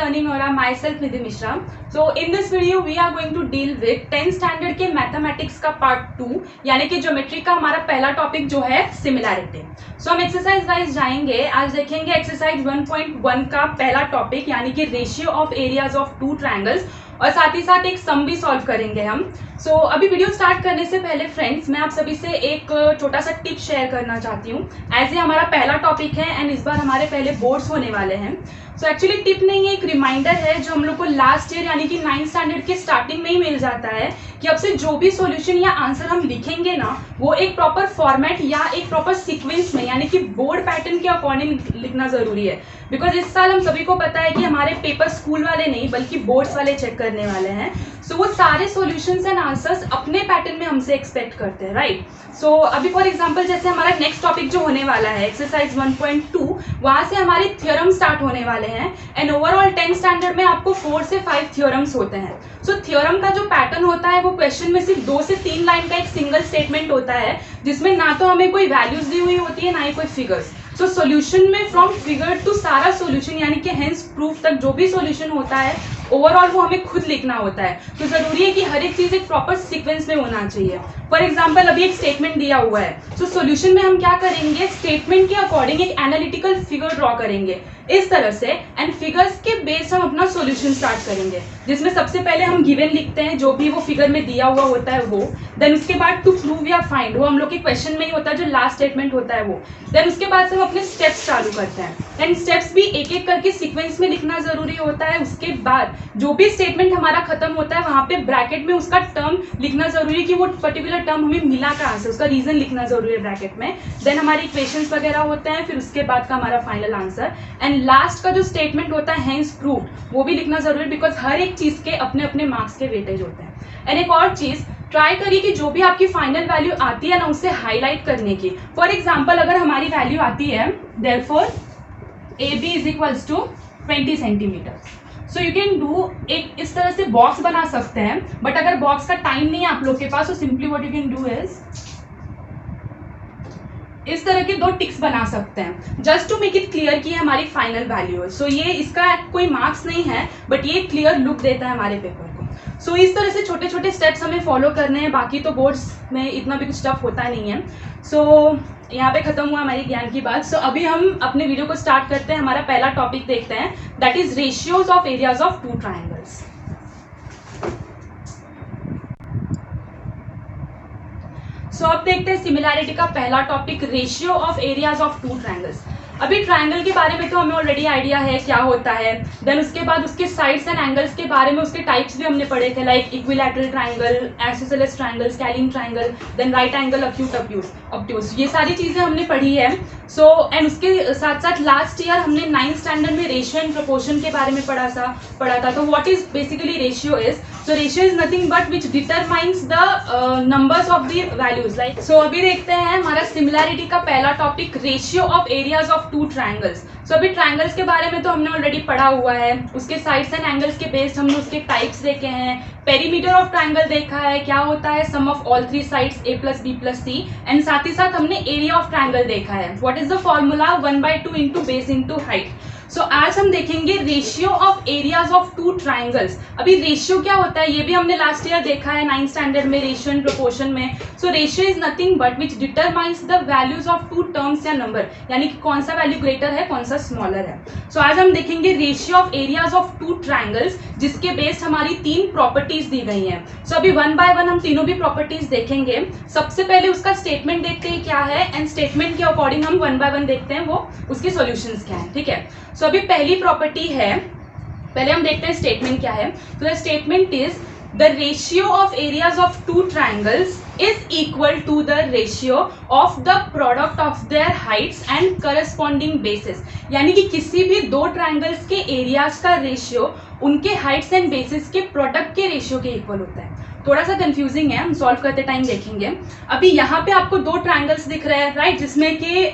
Learning Aura, myself Nidhi Mishra. So in this video we are going to deal with 10th standard के mathematics का part 2 यानी कि geometry का हमारा पहला टॉपिक जो है सिमिलैरिटी. सो हम एक्सरसाइज वाइज जाएंगे. आज देखेंगे एक्सरसाइज 1.1 का पहला टॉपिक यानी कि ratio of areas of two triangles और साथ ही साथ एक सम भी सॉल्व करेंगे हम. सो अभी वीडियो स्टार्ट करने से पहले फ्रेंड्स मैं आप सभी से एक छोटा सा टिप शेयर करना चाहती हूँ. एज ये हमारा पहला टॉपिक है एंड इस बार हमारे पहले बोर्ड्स होने वाले हैं. सो एक्चुअली टिप नहीं है, एक रिमाइंडर है जो हम लोग को लास्ट ईयर यानी कि 9th स्टैंडर्ड के स्टार्टिंग में ही मिल जाता है कि अब से जो भी सॉल्यूशन या आंसर हम लिखेंगे ना वो एक प्रॉपर फॉर्मेट या एक प्रॉपर सीक्वेंस में यानी कि बोर्ड पैटर्न के अकॉर्डिंग लिखना जरूरी है. बिकॉज इस साल हम सभी को पता है कि हमारे पेपर स्कूल वाले नहीं बल्कि बोर्ड्स वाले चेक करने वाले हैं. सो वो सारे सॉल्यूशंस एंड आंसर्स अपने पैटर्न में हमसे एक्सपेक्ट करते हैं, राइट. सो अभी फॉर एग्जांपल जैसे हमारा नेक्स्ट टॉपिक जो होने वाला है एक्सरसाइज 1.2 वहाँ से हमारे थ्योरम स्टार्ट होने वाले हैं एंड ओवरऑल 10th स्टैंडर्ड में आपको 4 से 5 थ्योरम्स होते हैं. सो थ्योरम का जो पैटर्न होता है वो क्वेश्चन में सिर्फ 2 से 3 लाइन का एक सिंगल स्टेटमेंट होता है जिसमें ना तो हमें कोई वैल्यूज दी हुई होती है ना ही कोई फिगर्स. सो सॉल्यूशन में फ्रॉम फिगर टू सारा सॉल्यूशन यानी कि हेंस प्रूफ तक जो भी सॉल्यूशन होता है ओवरऑल वो हमें खुद लिखना होता है. तो जरूरी है कि हर एक चीज एक प्रॉपर सीक्वेंस में होना चाहिए. फॉर एग्जांपल अभी एक स्टेटमेंट दिया हुआ है. सो सॉल्यूशन में हम क्या करेंगे, स्टेटमेंट के अकॉर्डिंग एक एनालिटिकल फिगर ड्रॉ करेंगे इस तरह से एंड फिगर्स के बेस हम अपना सॉल्यूशन स्टार्ट करेंगे जिसमें सबसे पहले हम गिवन लिखते हैं जो भी वो फिगर में दिया हुआ होता है वो. देन उसके बाद टू प्रूव या फाइंड वो हम लोग के क्वेश्चन में ही होता है जो लास्ट स्टेटमेंट होता है वो. देन उसके बाद से हम अपने स्टेप्स चालू करते हैं एंड स्टेप्स भी एक एक करके सीक्वेंस में लिखना जरूरी होता है. उसके बाद जो भी स्टेटमेंट हमारा खत्म होता है वहां पे ब्रैकेट में उसका टर्म लिखना जरूरी है कि वो पर्टिकुलर टर्म हमें मिला कहाँ से, उसका रीजन लिखना जरूरी है ब्रैकेट में. देन हमारे इक्वेशंस वगैरह होते हैं, फिर उसके बाद का हमारा फाइनल आंसर एंड लास्ट का जो स्टेटमेंट होता है हेंस प्रूव्ड वो भी लिखना जरूरी है बिकॉज हर एक चीज के अपने अपने मार्क्स के वेटेज होते हैं. एंड एक और चीज ट्राई करिए कि जो भी आपकी फाइनल वैल्यू आती है ना उसे हाईलाइट करने की. फॉर एग्जाम्पल अगर हमारी वैल्यू आती है therefore AB is equals to 20 centimetre. So you can do एक इस तरह से बॉक्स बना सकते हैं. बट अगर बॉक्स का टाइम नहीं है आप लोग के पास तो simply what you can do is इस तरह के 2 टिक्स बना सकते हैं just to make it clear कि हमारी फाइनल वैल्यू है. सो ये इसका कोई मार्क्स नहीं है बट ये क्लियर लुक देता है हमारे पेपर को. सो इस तरह से छोटे छोटे स्टेप्स हमें फॉलो करने हैं. बाकी तो बोर्ड्स में इतना भी कुछ टफ होता नहीं है. सो यहाँ पे खत्म हुआ हमारी ज्ञान की बात. सो अभी हम अपने वीडियो को स्टार्ट करते हैं. हमारा पहला टॉपिक देखते हैं that is ratios of areas of two triangles. So अब देखते हैं सिमिलैरिटी का पहला topic ratio of areas of two triangles. अभी ट्रायंगल के बारे में तो हमें ऑलरेडी आइडिया है क्या होता है. देन उसके बाद उसके साइड्स एंड एंगल्स के बारे में उसके टाइप्स भी हमने पढ़े थे like equilateral triangle, isosceles triangle, scalene triangle, then right angle, acute obtuse ये सारी चीजें हमने पढ़ी है. सो एंड उसके साथ साथ लास्ट ईयर हमने 9th स्टैंडर्ड में रेशियो एंड प्रोपोर्शन के बारे में पढ़ा था. तो what is basically ratio is, so ratio is nothing but which determines the numbers of the values like. So अभी देखते हैं हमारा सिमिलैरिटी का पहला topic ratio of areas of two triangles. So अभी ट्रायंगल्स के बारे में तो हमने ऑलरेडी पढ़ा हुआ है. उसके साइड्स एंड एंगल्स के बेस्ड हमने उसके टाइप्स देखे हैं. पेरीमीटर ऑफ ट्रायंगल देखा है क्या होता है, sum of all 3 sides a plus b plus c. And साथ ही साथ हमने एरिया ऑफ ट्रायंगल देखा है. What is the formula 1/2 into base into height. So आज हम देखेंगे ratio of areas of two triangles. अभी रेशियो क्या होता है ये भी हमने लास्ट ईयर देखा है 9th स्टैंडर्ड में रेशियो एंड प्रोपोर्शन में. So ratio is nothing but which determines the values of two terms या नंबर यानी कि कौन सा वैल्यू ग्रेटर है कौन सा स्मॉलर है. सो आज हम देखेंगे ratio of areas of two triangles जिसके बेस्ड हमारी 3 प्रॉपर्टीज दी गई हैं. सो अभी 1 बाय 1 हम तीनों भी प्रॉपर्टीज देखेंगे. सबसे पहले उसका स्टेटमेंट देखते हैं क्या है एंड स्टेटमेंट के अकॉर्डिंग हम 1 बाय 1 देखते हैं वो उसके सॉल्यूशंस क्या है. ठीक है. सो अभी पहली प्रॉपर्टी है, पहले हम देखते हैं स्टेटमेंट क्या है. तो the statement is the ratio of areas of two triangles is equal to the ratio of the product of their heights and corresponding bases. यानी कि किसी भी 2 ट्रायंगल्स के एरियाज का रेशियो उनके हाइट्स एंड बेसिस के प्रोडक्ट के ratio के इक्वल होता है. थोड़ा सा कंफ्यूजिंग है, हम सॉल्व करते टाइम देखेंगे. अभी यहाँ पे आपको 2 ट्रायंगल्स दिख रहे हैं राइट जिसमें कि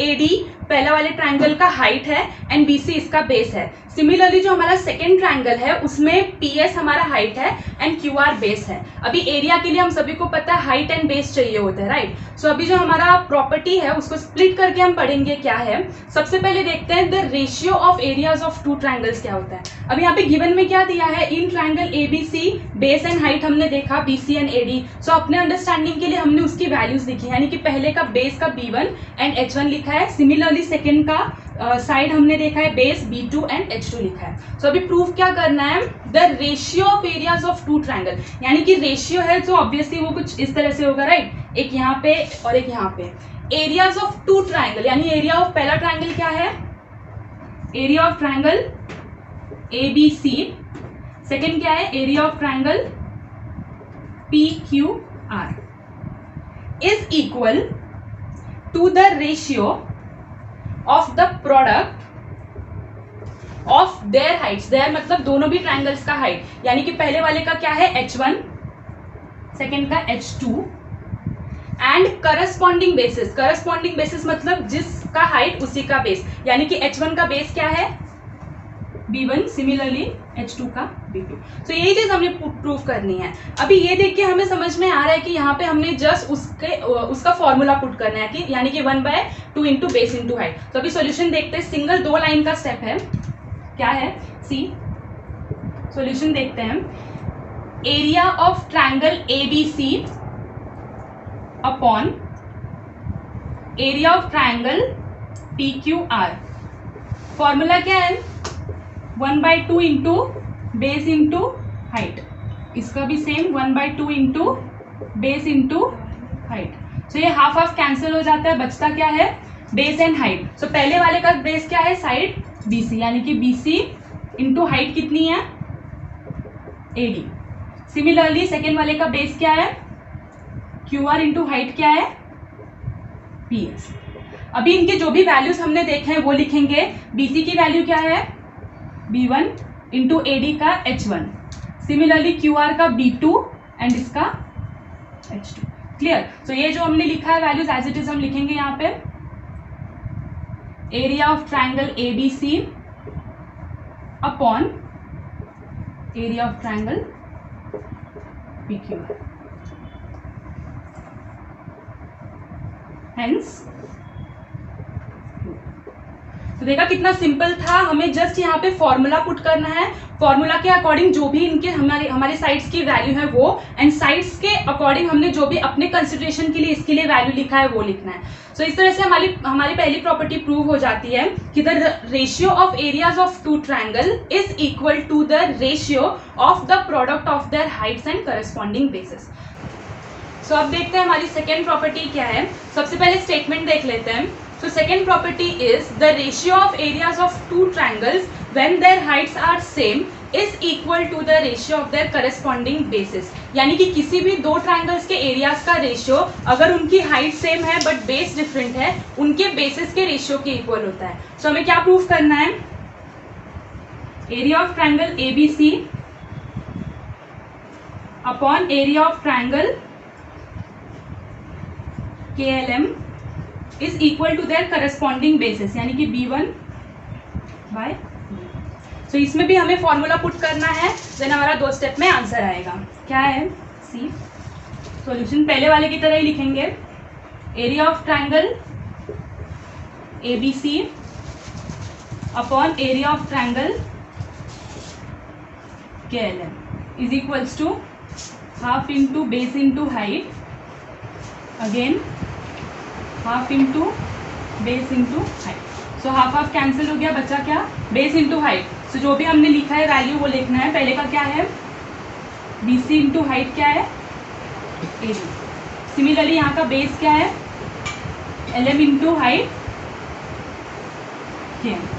AD पहला वाले ट्रायंगल का हाइट है एंड BC इसका बेस है। सिमिलरली जो हमारा सेकेंड ट्रायंगल है उसमें PS हमारा हाइट है एंड QR बेस है। अभी एरिया के लिए हम सभी को पता है हाइट एंड बेस चाहिए होता है, राइट। सो अभी जो हमारा प्रॉपर्टी है उसको स्प्लिट करके हम पढ़ेंगे क्या है। सबसे पहले देखते हैं the ratio of areas of two triangles क्या होता है। अब यहाँ पे गिवन में क्या दिया है, इन triangle ABC base and height हमने देखा BC एंड AD। सो अपने अंडरस्टैंडिंग के लिए हमने उसकी वैल्यूज लिखी, यानी कि पहले का बेस का B1 एंड H1 लिखा है। सिमिलरली सेकेंड का साइड हमने देखा है बेस B2 एंड H2 लिखा है। सो अभी प्रूफ क्या करना है, the ratio of areas of two triangle, यानी कि रेशियो है तो ऑब्वियसली वो कुछ इस तरह से होगा, राइट। एक यहाँ पे और एक यहाँ पे। एरियाज ऑफ टू ट्रायंगल यानी एरिया ऑफ पहला ट्रायंगल क्या है, area of triangle ABC। Second क्या है, area of triangle PQR is equal to the ratio of the product of their heights. Their मतलब दोनों भी ट्रायंगल्स का हाइट, यानी कि पहले वाले का क्या है H1, सेकेंड का H2 and corresponding basis. Corresponding basis मतलब जिसका हाइट उसी का बेस, यानी कि H1 का बेस क्या है B1, सिमिलरली H2 का B2। तो यही चीज हमने प्रूफ करनी है। अभी ये देख के हमें समझ में आ रहा है कि यहाँ पे हमने जस्ट उसका फॉर्मूला पुट करना है कि यानी कि 1/2 इंटू बेस इंटू हाइट। तो अभी सॉल्यूशन देखते हैं, सिंगल 2 लाइन का स्टेप है, क्या है सी। सॉल्यूशन देखते हैं, area of triangle ABC upon area of triangle PQR। Formula क्या है, 1/2 इंटू बेस इंटू हाइट। इसका भी same 1/2 into base into height. So ये हाफ हाफ कैंसिल हो जाता है, बचता क्या है बेस एंड हाइट। सो पहले वाले का बेस क्या है साइड BC, यानी कि BC इंटू हाइट कितनी है AD। सिमिलरली सेकेंड वाले का बेस क्या है QR इंटू हाइट क्या है PS। अभी इनके जो भी वैल्यूज हमने देखे हैं वो लिखेंगे। BC की वैल्यू क्या है B1 इंटू AD का H1, सिमिलरली QR का B2 एंड इसका H2। क्लियर। सो ये जो हमने लिखा है वैल्यूज एज इट इज हम लिखेंगे यहाँ पे, area of triangle ABC upon area of triangle PQR। Hence तो देखा कितना सिंपल था, हमें जस्ट यहाँ पे फॉर्मूला पुट करना है। फॉर्मूला के अकॉर्डिंग जो भी इनके हमारे साइड्स की वैल्यू है वो, एंड साइड्स के अकॉर्डिंग हमने जो भी अपने कंसिडरेशन के लिए इसके लिए वैल्यू लिखा है वो लिखना है। सो इस तरह से हमारी पहली प्रॉपर्टी प्रूव हो जाती है कि the ratio of areas of two triangle is equal to the ratio of the product of their heights and corresponding bases. So अब देखते हैं हमारी सेकेंड प्रॉपर्टी क्या है। सबसे पहले स्टेटमेंट देख लेते हैं। So second property is the ratio of areas of two triangles when their heights are same is equal to the ratio of their corresponding bases। यानी कि किसी भी दो ट्रायंगल्स के एरियाज का रेशियो अगर उनकी हाइट सेम है बट बेस डिफरेंट है, उनके बेसिस के रेशियो के इक्वल होता है। सो हमें क्या प्रूफ करना है, area of triangle ABC upon area of triangle KLM is equal to their corresponding bases, यानी कि B1 बाय। सो इसमें भी हमें फॉर्मूला पुट करना है, देन हमारा 2 स्टेप में आंसर आएगा। क्या है सी। सॉल्यूशन पहले वाले की तरह ही लिखेंगे, area of triangle ABC upon area of triangle KLM is equals to half into base into height, again half into base into height. So half half cancel हो गया, बचा क्या बेस इंटू हाइट। सो जो भी हमने लिखा है वैल्यू वो लिखना है। पहले का क्या है BC इंटू हाइट क्या है AD। सिमिलरली यहाँ का बेस क्या है LM इंटू हाइट KM।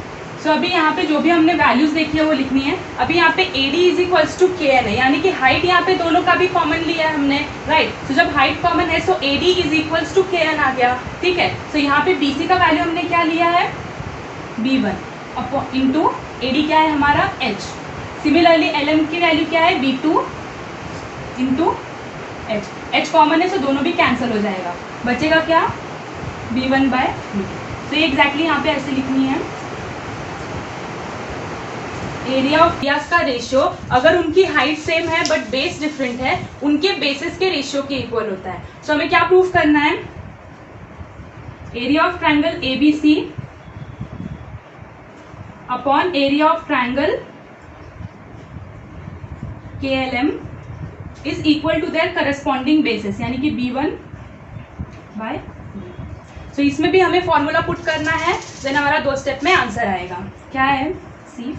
सो अभी यहाँ पे जो भी हमने वैल्यूज देखी है वो लिखनी है। अभी यहाँ पे AD is equals to KN है, यानी कि हाइट यहाँ पे दोनों का भी कॉमन लिया है हमने, राइट। सो जब हाइट कॉमन है so AD is equals to KN आ गया, ठीक है। सो यहाँ पे BC का वैल्यू हमने क्या लिया है B1 अपॉन इंटू AD क्या है हमारा H। सिमिलरली LM की वैल्यू क्या है B2 into H। H common है सो दोनों भी कैंसिल हो जाएगा, बचेगा क्या B1 बाय B2। तो ये एग्जैक्टली यहाँ पे ऐसे लिखनी है, एरिया ऑफ एरियाज का रेशियो अगर उनकी हाइट सेम है बट बेस डिफरेंट है, उनके बेसिस के रेशियो के इक्वल होता है। तो हमें क्या प्रूव करना है, area of triangle ABC upon area of triangle KLM is equal to their corresponding bases, यानी कि B1 बाय। तो इसमें भी हमें फॉर्मूला पुट करना है, देन हमारा 2 स्टेप में आंसर आएगा। क्या है सी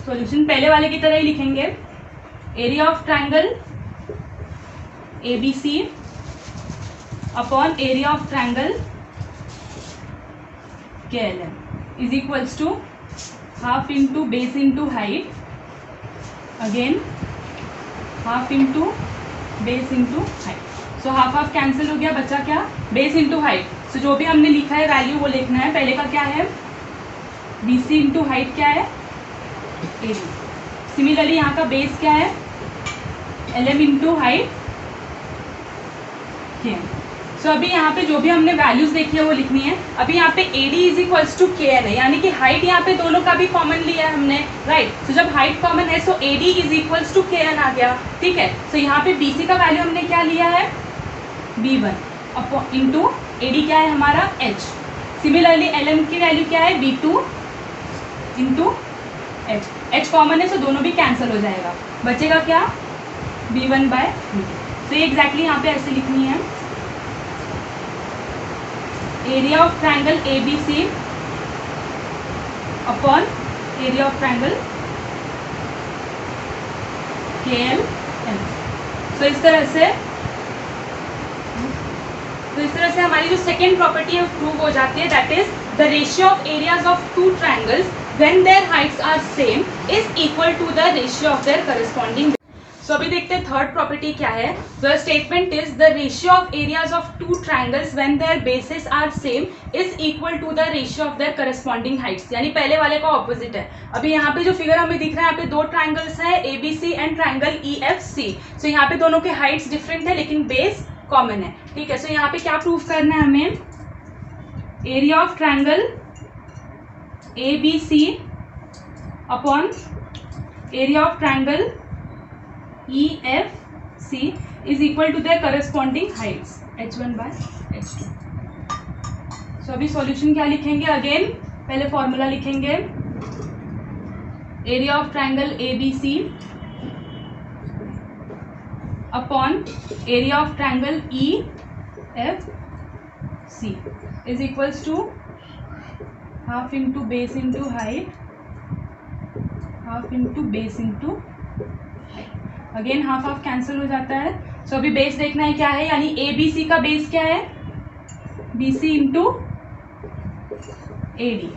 सॉल्यूशन, पहले वाले की तरह ही लिखेंगे, area of triangle ABC upon area of triangle KLM is equals to half into base into height, again half into base into height. So half half cancel हो गया, बचा क्या, बेस इंटू हाइट। सो जो भी हमने लिखा है वैल्यू वो लिखना है। पहले का क्या है, BC इंटू हाइट क्या है, AB। सिमिलरली यहाँ का बेस क्या है, LM इंटू हाइट KM। सो अभी यहाँ पे जो भी हमने वैल्यूज देखी है वो लिखनी है। अभी यहाँ पे AD is equals to KN है, यानी कि हाइट यहाँ पे दोनों का भी कॉमन लिया है हमने, राइट। तो जब हाइट कॉमन है so AD is equals to KN आ गया, ठीक है। सो यहाँ पे BC का वैल्यू हमने क्या लिया है, B1 अपॉन इंटू AD क्या है हमारा H। सिमिलरली LM की वैल्यू क्या है, B2 इंटू H कॉमन है सो दोनों भी कैंसिल हो जाएगा, बचेगा क्या, B1 बाय B2। तो ये एग्जैक्टली यहाँ पे ऐसे लिखनी है, area of triangle ABC upon area of triangle KLM। तो इस तरह से हमारी जो सेकेंड प्रॉपर्टी है वो प्रूव हो जाती है, that is the ratio of areas of two triangles when their heights are same is equal to the ratio of their corresponding. So अभी देखते हैं थर्ड प्रॉपर्टी क्या है। The statement is the ratio of areas of two triangles when their bases are same is equal to the ratio of their corresponding heights, यानी पहले वाले का opposite है। अभी यहाँ पे जो फिगर हमें दिख रहा है, यहाँ पे 2 ट्रायंगल्स है ABC एंड ट्रायंगल EFC। सो यहाँ पे दोनों के हाइट्स डिफरेंट है लेकिन बेस कॉमन है, ठीक है। सो यहाँ पे क्या प्रूव करना है हमें, area of triangle ABC upon area of triangle EFC is equal to their corresponding heights H1 by H2। सो अभी सॉल्यूशन क्या लिखेंगे, अगेन पहले फॉर्मूला लिखेंगे, area of triangle ABC upon area of triangle EFC is equals to half into base into height, half into base into height, again half half cancel हो जाता है। सो अभी base देखना है क्या है, यानी ABC का बेस क्या है, BC इंटू AD।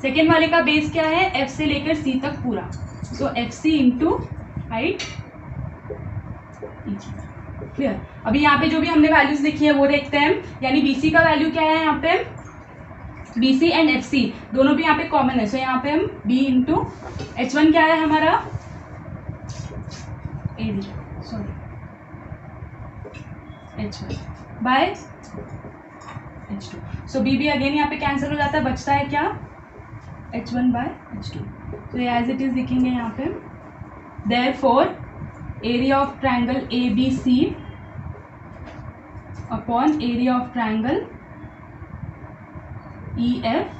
सेकेंड वाले का बेस क्या है, F से लेकर C तक पूरा, सो FC इंटू हाइट क्लियर। अभी यहाँ पे जो भी हमने वैल्यूज लिखी है वो देखते हैं, यानी BC का वैल्यू क्या है, यहाँ पे BC एंड FC दोनों भी यहाँ पे कॉमन है। सो यहाँ पे हम B इंटू H1 क्या है हमारा, AD sorry H1 by H2। So B भी अगेन यहाँ पे कैंसिल हो जाता है, बचता है क्या, H1 बाय H2। तो ये एज इट इज लिखेंगे यहाँ पे, therefore area of triangle ABC upon area of triangle EFC।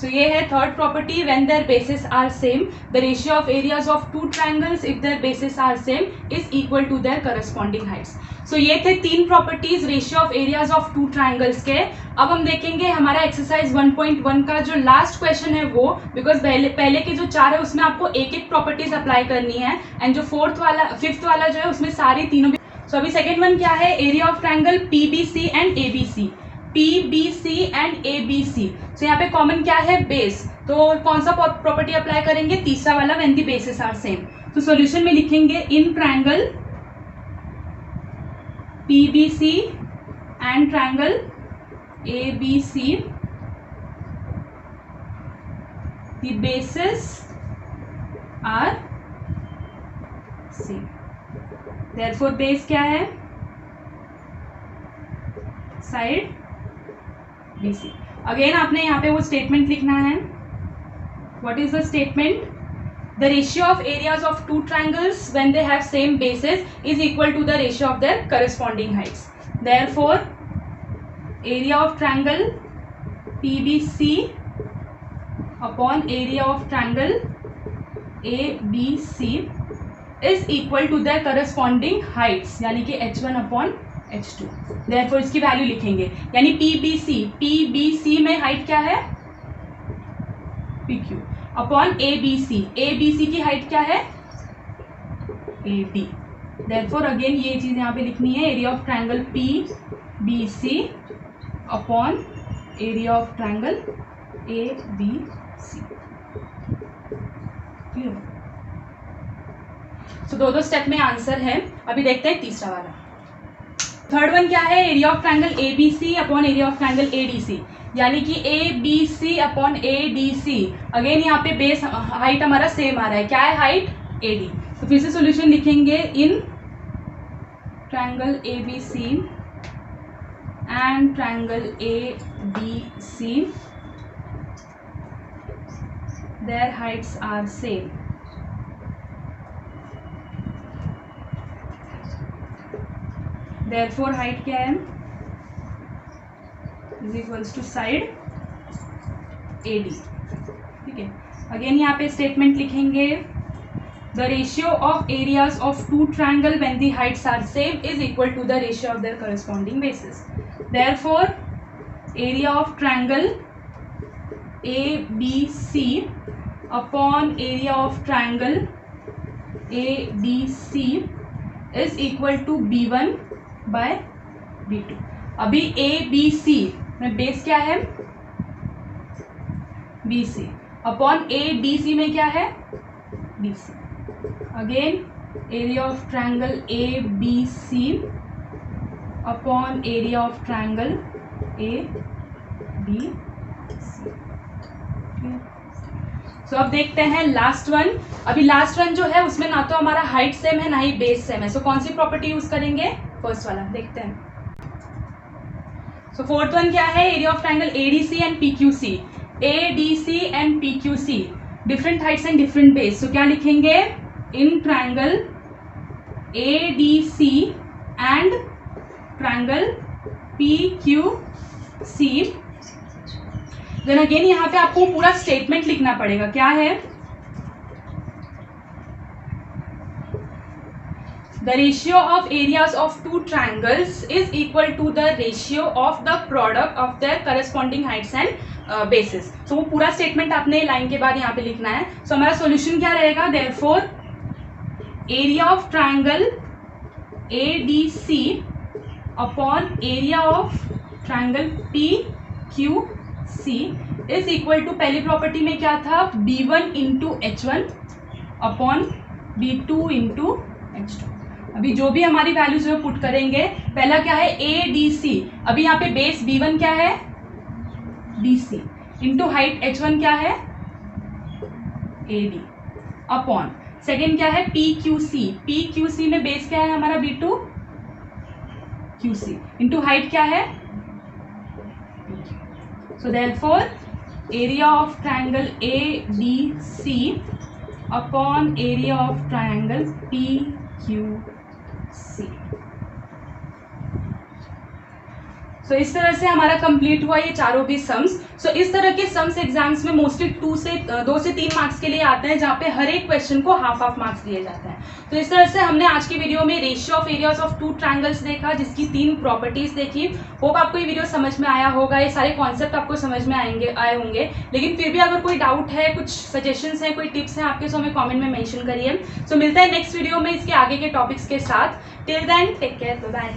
So ये है third property, when their bases are same the ratio of areas of two triangles if their bases are same is equal to their corresponding heights. So ये थे 3 properties ratio of areas of two triangles के। अब हम देखेंगे हमारा exercise 1.1 का जो last question है वो, बिकॉज पहले के जो 4 है उसमें आपको एक एक प्रॉपर्टीज अप्लाई करनी है, एंड जो फिफ्थ वाला जो है उसमें सारी तीनों। सो अभी सेकेंड वन क्या है, area of triangle PBC and ABC, PBC and ABC। सो यहाँ पे कॉमन क्या है, बेस। तो कौन सा प्रॉपर्टी अप्लाई करेंगे, तीसरा वाला, when the bases are same. तो सॉल्यूशन में लिखेंगे, in triangle PBC and triangle ABC the bases are same. Therefore base क्या है, साइड BC। अगेन आपने यहाँ पे वो स्टेटमेंट लिखना है। What is the statement? The ratio of areas of two triangles when they have same bases is equal to the ratio of their corresponding heights. Therefore area of triangle PBC upon area of triangle ABC is equal to the corresponding heights, यानी कि H1 upon H2। Therefore इसकी value लिखेंगे, यानी PBC में height क्या है, PQ upon ABC की height क्या है, AD। देयरफॉर अगेन ये चीज यहाँ पे लिखनी है, area of triangle PBC upon area of triangle ABC। सो दो स्टेप में आंसर है। अभी देखते हैं तीसरा वाला। थर्ड वन क्या है, area of triangle ABC upon area of triangle ADC, यानी कि ABC अपॉन ADC। अगेन यहाँ पे बेस हाइट हमारा सेम आ रहा है, क्या है हाइट, AD। तो फिर से सॉल्यूशन लिखेंगे, in triangle ABC and triangle ADC their heights are same. Therefore height क्या है, is equals to side AD। ठीक है, अगेन यहाँ पे स्टेटमेंट लिखेंगे, the ratio of areas of two triangle when the heights are same is equal to the ratio of their corresponding bases. Therefore area of triangle ABC upon area of triangle ADC is equal to B1 by B2। अभी ABC में base क्या है, BC upon ADC में क्या है, BC। Again area of triangle ABC upon area of triangle ADC। सो अब देखते हैं लास्ट वन। अभी लास्ट वन जो है उसमें ना तो हमारा हाइट सेम है ना ही बेस सेम है, सो कौन सी प्रॉपर्टी यूज करेंगे, फर्स्ट वाला देखते हैं। सो फोर्थ वन क्या है, area of triangle ADC and PQC। ADC and PQC different heights and different base, so क्या लिखेंगे, in triangle ADC and triangle PQC। Then again यहाँ पे आपको पूरा स्टेटमेंट लिखना पड़ेगा, क्या है, the ratio of areas of two triangles is equal to the ratio of the product of their corresponding heights and bases। so वो पूरा स्टेटमेंट आपने लाइन के बाद यहाँ पे लिखना है। so हमारा सॉल्यूशन क्या रहेगा, therefore area of triangle ADC upon area of triangle PQC is equal to, पहली प्रॉपर्टी में क्या था, B1 into H1 upon B2 into H2। अभी जो भी हमारी वैल्यूज है पुट करेंगे, पहला क्या है ADC, अभी यहाँ पे बेस B1 क्या है, BC इंटू हाइट H1 क्या है, AD अपॉन सेकेंड क्या है PQC में बेस क्या है हमारा B2 QC इंटू हाइट क्या है, so therefore area of triangle ABC upon area of triangle PQC। सो इस तरह से हमारा कंप्लीट हुआ ये चारों भी सम्स। सो इस तरह के सम्स एग्जाम्स में मोस्टली 2 से 3 मार्क्स के लिए आते हैं, जहाँ पे हर एक क्वेश्चन को हाफ मार्क्स दिए जाते हैं। तो इस तरह से हमने आज की वीडियो में ratio of areas of 2 triangles देखा, जिसकी 3 प्रॉपर्टीज देखी। होप आपको ये वीडियो समझ में आया होगा, ये सारे कॉन्सेप्ट आपको समझ में आए होंगे। लेकिन फिर भी अगर कोई डाउट है, कुछ सजेशंस हैं, कोई टिप्स हैं आपके, सो हमें कॉमेंट में मेंशन करिए। सो मिलता है नेक्स्ट वीडियो में इसके आगे के टॉपिक्स के साथ। Till then take care, bye bye.